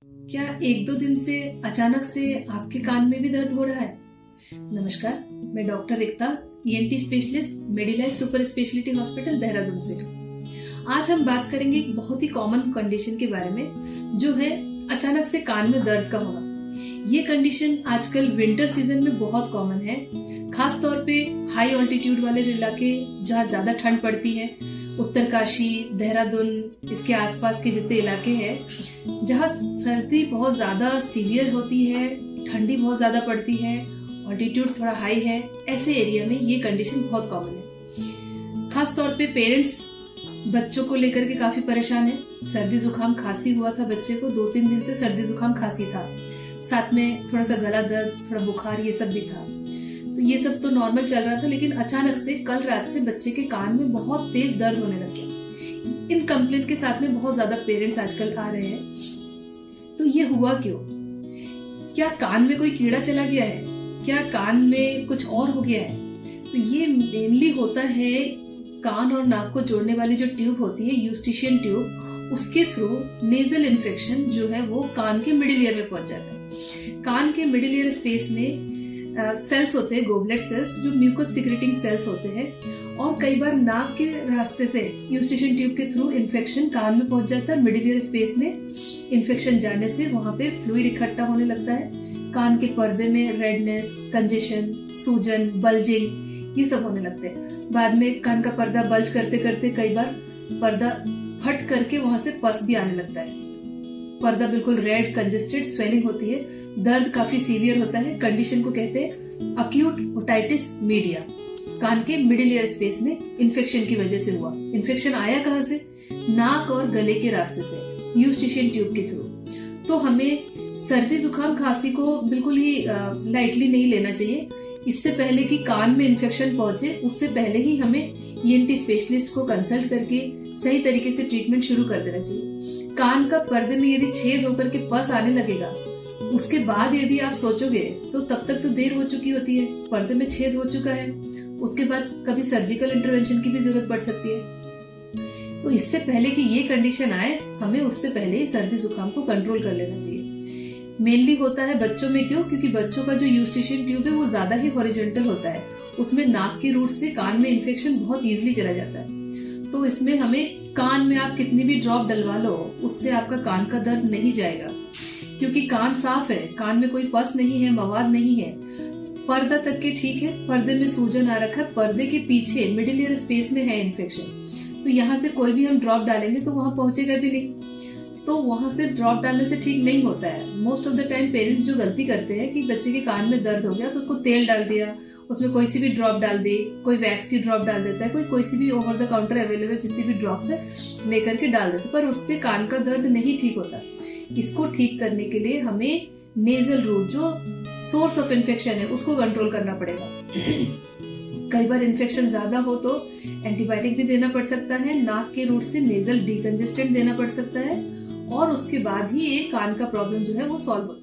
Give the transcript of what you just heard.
क्या एक दो दिन से अचानक से आपके कान में भी दर्द हो रहा है? नमस्कार, मैं doctor Ekta, ENT specialist, Medilife super speciality hospital Dehradun से। आज हम बात करेंगे एक बहुत ही कॉमन कंडीशन के बारे में, जो है अचानक से कान में दर्द का होना। ये कंडीशन आजकल विंटर सीजन में बहुत कॉमन है, खास तौर पे हाई ऑल्टीट्यूड वाले इलाके जहाँ ज्यादा ठंड पड़ती है, उत्तरकाशी, देहरादून, इसके आसपास के जितने इलाके हैं जहाँ सर्दी बहुत ज्यादा सीवियर होती है, ठंडी बहुत ज्यादा पड़ती है, ऑल्टीट्यूड थोड़ा हाई है, ऐसे एरिया में ये कंडीशन बहुत कॉमन है। खास तौर पे पेरेंट्स बच्चों को लेकर के काफी परेशान है। सर्दी जुकाम खांसी हुआ था बच्चे को, 2-3 दिन से सर्दी जुकाम खांसी था, साथ में थोड़ा सा गला दर्द, थोड़ा बुखार, ये सब भी था। तो ये सब तो नॉर्मल चल रहा था, लेकिन अचानक से कल रात से बच्चे के कान में बहुत तेज दर्द होने लग गया। इन कंप्लेंट के साथ में बहुत ज्यादा पेरेंट्स आजकल आ रहे हैं। तो ये हुआ क्यों? क्या कान में कोई कीड़ा चला गया है? क्या कान में कुछ और हो गया है? तो ये मेनली होता है कान और नाक को जोड़ने वाली जो ट्यूब होती है, यूस्टिशियन ट्यूब, उसके थ्रू नेजल इन्फेक्शन जो है वो कान के मिडिल ईयर में पहुंच जाता है। कान के मिडिल ईयर स्पेस में सेल्स होते हैं, गोबलेट सेल्स, जो म्यूकस सिक्रेटिंग सेल्स होते हैं, और कई बार नाक के रास्ते से यूस्टिशियन ट्यूब के थ्रू इन्फेक्शन कान में पहुंच जाता है। मिडिल ईयर स्पेस में इन्फेक्शन जाने से वहां पे फ्लूइड इकट्ठा होने लगता है। कान के पर्दे में रेडनेस, कंजेशन, सूजन, बल्जिंग, ये सब होने लगते हैं। बाद में कान का पर्दा बल्ज करते करते कई बार पर्दा फट करके वहां से पस भी आने लगता है। पर्दा बिल्कुल रेड, कंजेस्टेड, स्वेलिंग होती है, दर्द काफी सीवियर होता है। कंडीशन को कहते हैं अक्यूट ओटाइटिस मीडिया। कान के मिडिल ईयर स्पेस में इन्फेक्शन की वजह से हुआ। इन्फेक्शन आया कहाँ से? नाक और गले के रास्ते से, यूस्टिशियन ट्यूब के थ्रू। तो हमें सर्दी जुकाम खांसी को बिल्कुल ही लाइटली नहीं लेना चाहिए। इससे पहले कि कान में इन्फेक्शन पहुंचे, उससे पहले ही हमें ईएनटी स्पेशलिस्ट को कंसल्ट करके सही तरीके से ट्रीटमेंट शुरू कर देना चाहिए। कान का पर्दे में यदि छेद होकर के पस आने लगेगा, उसके बाद यदि आप सोचोगे तो तब तक तो देर हो चुकी होती है, पर्दे में छेद हो चुका है, उसके बाद कभी सर्जिकल इंटरवेंशन की भी जरूरत पड़ सकती है। तो इससे पहले कि ये कंडीशन आए, हमें उससे पहले ही सर्दी जुकाम को कंट्रोल कर लेना चाहिए। मेनली होता है बच्चों में। क्यों? क्योंकि बच्चों का जो यूस्टिशियन ट्यूब है वो ज्यादा ही हॉरिजॉन्टल होता है, उसमें नाक के रूट से कान में इन्फेक्शन बहुत इजीली चला जाता है। तो इसमें हमें कान में आप कितनी भी ड्रॉप डलवा लो, उससे आपका कान का दर्द नहीं जाएगा, क्योंकि कान साफ है, कान में कोई पस नहीं है, मवाद नहीं है। पर्दा तक के ठीक है, पर्दे में सूजन आ रखा है, पर्दे के पीछे मिडिल ईयर स्पेस में है इन्फेक्शन, तो यहाँ से कोई भी हम ड्रॉप डालेंगे तो वहां पहुंचेगा भी नहीं। तो वहां से ड्रॉप डालने से ठीक नहीं होता है। Most of the time parents जो गलती करते हैं कि बच्चे के कान में दर्द हो गया तो उसको तेल डाल दिया, उसमें कोई सी भी ड्रॉप डाल दी, कोई वैक्स की ड्रॉप डाल देता है, कोई सी भी ओवर द काउंटर अवेलेबल जितनी भी ड्रॉप्स है लेकर के डाल देते, पर उससे कान का दर्द नहीं ठीक होता। इसको ठीक करने के लिए हमें नेजल रूट, जो सोर्स ऑफ इन्फेक्शन है, उसको कंट्रोल करना पड़ेगा। कई बार इन्फेक्शन ज्यादा हो तो एंटीबायोटिक भी देना पड़ सकता है, नाक के रूट से नेजल डिकंजेस्टेंट देना पड़ सकता है, और उसके बाद ही ये कान का प्रॉब्लम जो है वो सॉल्व होता है।